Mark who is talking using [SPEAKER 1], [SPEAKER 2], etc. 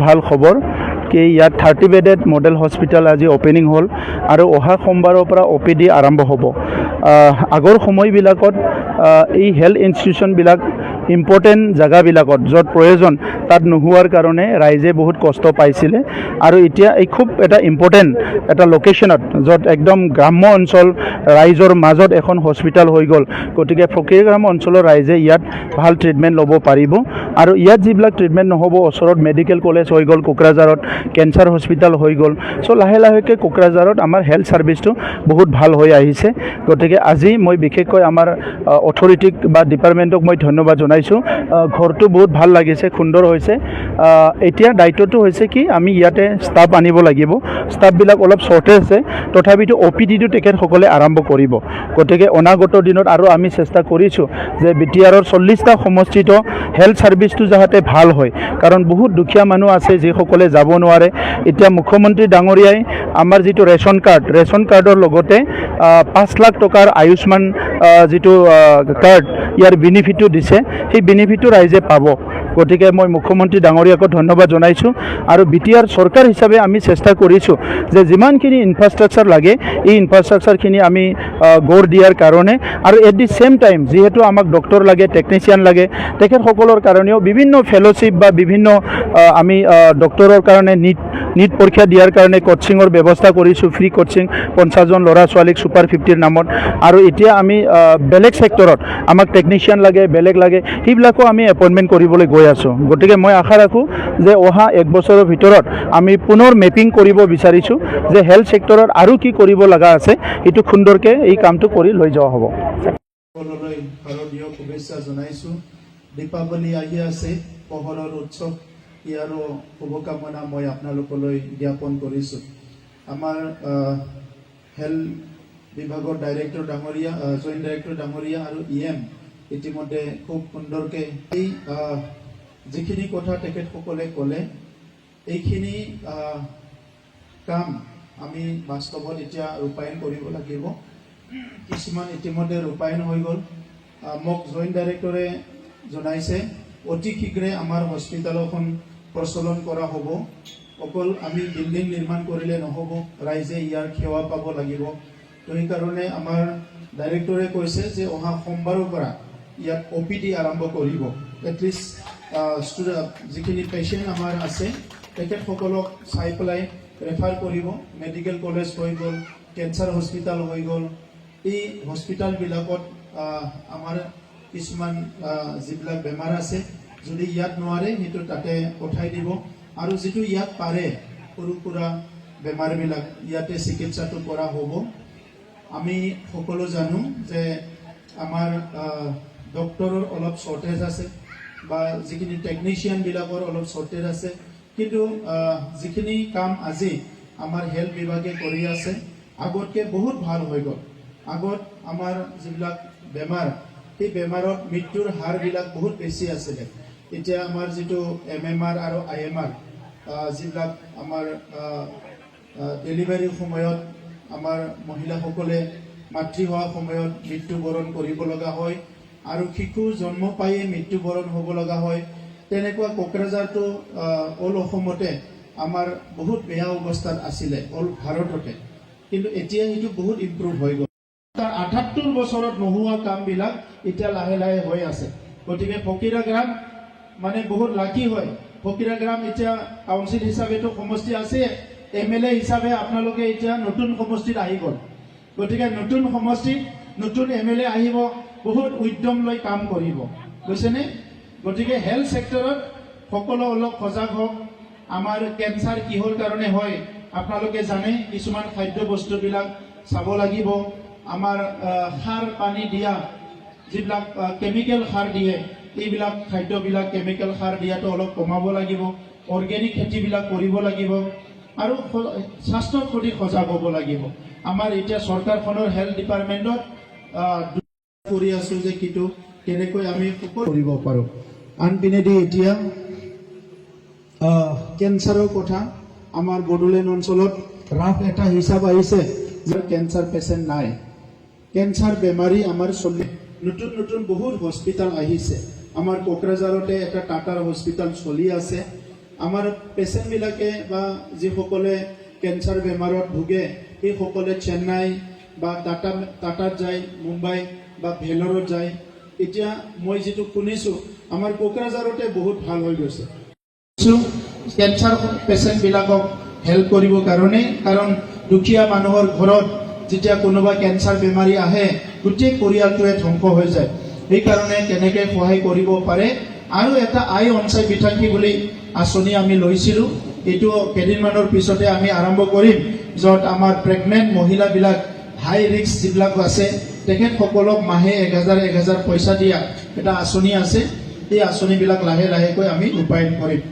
[SPEAKER 1] ভাল খবৰ कि ইয়াত 30 বেডেড মডেল হস্পিটাল আজি ওপেনিং হল আৰু অহা সোমবাৰৰ পৰা OPD আৰম্ভ হ'ব। আগৰ সময়বিলাকত এই হেল্থ ইনষ্টিটিউশ্যনবিলাক ইম্পৰ্টেণ্ট জেগাবিলাকত য'ত প্ৰয়োজন তাত নোহোৱাৰ কাৰণে ৰাইজে বহুত কষ্ট পাইছিলে আৰু এতিয়া এই খুব এটা ইম্পৰ্টেণ্ট এটা লোকেশ্যনত য'ত একদম গ্ৰাম্য অঞ্চল ৰাইজৰ মাজত এখন হস্পিটাল হৈ গ'ল। গতিকে ফকীৰগাম অঞ্চলৰ ৰাইজে ইয়াত ভাল ট্ৰিটমেণ্ট ল'ব পাৰিব আৰু ইয়াত যিবিলাক ট্ৰিটমেণ্ট নহ'ব ওচৰত মেডিকেল কলেজ হৈ গ'ল, কোকৰাঝাৰত কেঞ্চাৰ হস্পিটাল হৈ গ'ল। চ' লাহে লাহেকৈ কোকৰাঝাৰত আমাৰ হেল্থ ছাৰ্ভিচটো বহুত ভাল হৈ আহিছে। গতিকে আজি মই বিশেষকৈ আমাৰ অথৰিটিক বা ডিপাৰ্টমেণ্টক মই ধন্যবাদ জনাইছোঁ। ঘৰটো বহুত ভাল লাগিছে, সুন্দৰ হৈছে। এতিয়া দায়িত্বটো হৈছে কি আমি ইয়াতে ষ্টাফ আনিব লাগিব। ষ্টাফবিলাক অলপ শ্বৰ্টেজ আছে, তথাপিতো OPDটো তেখেতসকলে আৰম্ভ কৰিব। গতিকে অনাগত দিনত আৰু আমি চেষ্টা কৰিছোঁ যে BTRৰ 40টা সমষ্টিত হেল্থ ছাৰ্ভিচটো যাতে ভাল হয়, কাৰণ বহুত দুখীয়া মানুহ আছে যিসকলে যাব নোৱাৰে। এতিয়া মুখ্যমন্ত্ৰী ডাঙৰীয়াই আমাৰ যিটো ৰেচন কাৰ্ডৰ লগতে 5 লাখ টকাৰ আয়ুষ্মান যিটো কাৰ্ড ইয়াৰ বেনিফিটটো দিছে, সেই বেনিফিটটো ৰাইজে পাব। গতিকে মই মুখ্যমন্ত্ৰী ডাঙৰীয়াকো ধন্যবাদ জনাইছোঁ আৰু BTR চৰকাৰ হিচাপে আমি চেষ্টা কৰিছোঁ যে যিমানখিনি ইনফ্ৰাষ্ট্ৰাকচাৰ লাগে এই ইনফ্ৰাষ্ট্ৰাকচাৰখিনি আমি গঢ় দিয়াৰ কাৰণে আৰু এট দি ছেইম টাইম যিহেতু আমাক ডক্টৰ লাগে, টেকনিচিয়ান লাগে, তেখেতসকলৰ কাৰণেও বিভিন্ন ফেলোশ্বিপ বা বিভিন্ন আমি ডক্টৰৰ কাৰণে নিট পৰীক্ষা দিয়াৰ কাৰণে কোচিঙৰ ব্যৱস্থা কৰিছোঁ, ফ্ৰী কোচিং 50 জন ল'ৰা ছোৱালীক ছুপাৰ 50ৰ নামত। আৰু এতিয়া আমি বেলেগ ছেক্টৰত আমাক টেকনিচিয়ান লাগে, বেলেগ লাগে, সেইবিলাকো আমি এপইণ্টমেণ্ট কৰিবলৈ গৈ আছোঁ। গতিকে মই আশা ৰাখোঁ যে অহা 1 বছৰৰ ভিতৰত আমি পুনৰ মেপিং কৰিব বিচাৰিছোঁ যে হেল্থ ছেক্টৰত আৰু কি কৰিব লগা আছে, এইটো সুন্দৰকৈ এই কামটো কৰি লৈ যোৱা হ'ব।
[SPEAKER 2] সকলোলৈ শাৰদীয় শুভেচ্ছা জনাইছোঁ। দীপাৱলী আহি আছে, পোহৰৰ উৎসৱ, ইয়াৰো শুভকামনা মই আপোনালোকলৈ জ্ঞাপন কৰিছোঁ। আমাৰ হেল্থ বিভাগৰ ডাইৰেক্টৰ ডাঙৰীয়া, জইণ্ট ডাইৰেক্টৰ ডাঙৰীয়া আৰু EM ইতিমধ্যে খুব সুন্দৰকৈ এই যিখিনি কথা তেখেতসকলে ক'লে এইখিনি কাম আমি বাস্তৱত এতিয়া ৰূপায়ণ কৰিব লাগিব। কিছুমান ইতিমধ্যে ৰূপায়ণ হৈ গ'ল। মোক জইণ্ট ডাইৰেক্টৰে জনাইছে অতি শীঘ্ৰে আমাৰ হস্পিটেলখন প্ৰচলন কৰা হ'ব। অকল আমি বিল্ডিং নিৰ্মাণ কৰিলে নহ'ব, ৰাইজে ইয়াৰ সেৱা পাব লাগিব। তো সেইকাৰণে আমাৰ ডাইৰেক্টৰে কৈছে যে অহা সোমবাৰৰ পৰা ইয়াত OPD আৰম্ভ কৰিব। এটলিষ্ট যিখিনি পেচেণ্ট আমাৰ আছে তেখেতসকলক চাই পেলাই ৰেফাৰ কৰিব। মেডিকেল কলেজ হৈ গ'ল, কেঞ্চাৰ হস্পিটাল হৈ গ'ল, এই হস্পিটালবিলাকত আমাৰ কিছুমান যিবিলাক বেমাৰ আছে যদি ইয়াত নোৱাৰে সেইটো তাতে পঠাই দিব আৰু যিটো ইয়াত পাৰে সৰু সুৰা বেমাৰবিলাক ইয়াতে চিকিৎসাটো কৰা হ'ব। আমি সকলো জানো যে আমাৰ ডক্টৰৰ অলপ শ্বৰ্টেজ আছে বা যিখিনি টেকনিচিয়ানবিলাকৰ অলপ শ্বৰ্টেজ আছে, কিন্তু যিখিনি কাম আজি আমাৰ হেল্থ বিভাগে কৰি আছে আগতকৈ বহুত ভাল হৈ গ'ল। আগত আমাৰ যিবিলাক বেমাৰ, সেই বেমাৰত মৃত্যুৰ হাৰবিলাক বহুত বেছি আছিলে। এতিয়া আমাৰ যিটো MMR আৰু IMR যিবিলাক আমাৰ ডেলিভাৰীৰ সময়ত আমাৰ মহিলাসকলে মাতৃ হোৱাৰ সময়ত মৃত্যুবৰণ কৰিব লগা হয় আৰু শিশু জন্ম পায়ে মৃত্যুবৰণ হ'ব লগা হয়। তেনেকুৱা কোকৰাঝাৰটো অল অসমতে আমাৰ বহুত বেয়া অৱস্থাত আছিলে, অল ভাৰততে। কিন্তু এতিয়া সেইটো বহুত ইম্প্ৰুভ হৈ গ'ল। তাৰ 78 বছৰত নোহোৱা কামবিলাক এতিয়া লাহে লাহে হৈ আছে। গতিকে ফকীৰগাম মানে বহুত লাকি হয়। ফকীৰগাম এতিয়া কাউন্সিল হিচাপেতো সমষ্টি আছে, MLA হিচাপে আপোনালোকে এতিয়া নতুন সমষ্টিত আহি গ'ল। গতিকে নতুন সমষ্টিত নতুন MLA আহিব, বহুত উদ্যম লৈ কাম কৰিব, বুজিছেনে? গতিকে হেল্থ ছেক্টৰত সকলো অলপ সজাগ হওক। আমাৰ কেঞ্চাৰ কিহৰ কাৰণে হয় আপোনালোকে জানে, কিছুমান খাদ্য বস্তুবিলাক চাব লাগিব। আমাৰ সাৰ পানী দিয়া যিবিলাক কেমিকেল সাৰ দিয়ে, এইবিলাক খাদ্যবিলাক কেমিকেল সাৰ দিয়াটো অলপ কমাব লাগিব। অৰ্গেনিক খেতিবিলাক কৰিব লাগিব আৰু স্বাস্থ্যৰ প্ৰতি সজাগ হ'ব লাগিব। আমাৰ এতিয়া চৰকাৰখনৰ হেল্থ ডিপাৰ্টমেণ্টত কৰি আছোঁ যে কিটো কেনেকৈ আমি কৰিব পাৰোঁ। আনপিনেদি এতিয়া কেঞ্চাৰৰ কথা আমাৰ বড়োলেণ্ড অঞ্চলত ৰাফ এটা হিচাপ আহিছে যে কেঞ্চাৰ পেচেণ্ট নাই। কেঞ্চাৰ বেমাৰী আমাৰ নতুন নতুন বহুত হস্পিটাল আহিছে। আমাৰ কোকৰাঝাৰতে এটা টাটাৰ হস্পিটাল চলি আছে আমাৰ পেচেণ্টবিলাকে বা যিসকলে কেঞ্চাৰ বেমাৰত ভোগে সেইসকলে চেন্নাই বা টাটাত যায়, মুম্বাই বা ভেলোৰত যায়। এতিয়া মই যিটো শুনিছোঁ আমাৰ কোকৰাঝাৰতে বহুত ভাল হৈ গৈছে কেঞ্চাৰ পেচেণ্টবিলাকক হেল্প কৰিবৰ কাৰণে, কাৰণ দুখীয়া মানুহৰ ঘৰত যেতিয়া কোনোবা কেঞ্চাৰ বেমাৰী আহে গোটেই পৰিয়ালটোৱে ধ্বংস হৈ যায়। সেইকাৰণে কেনেকৈ সহায় কৰিব পাৰে। আৰু এটা আই অঞ্চল বিথাংকি বুলি আঁচনি আমি লৈছিলোঁ, এইটো কেইদিনমানৰ পিছতে আমি আৰম্ভ কৰিম, য'ত আমাৰ প্ৰেগনেণ্ট মহিলাবিলাক হাই ৰিস্ক যিবিলাক আছে তেখেতসকলক মাহে 1000 পইচা দিয়া এটা আঁচনি আছে। এই আঁচনিবিলাক লাহে লাহেকৈ আমি ৰূপায়ণ কৰিম।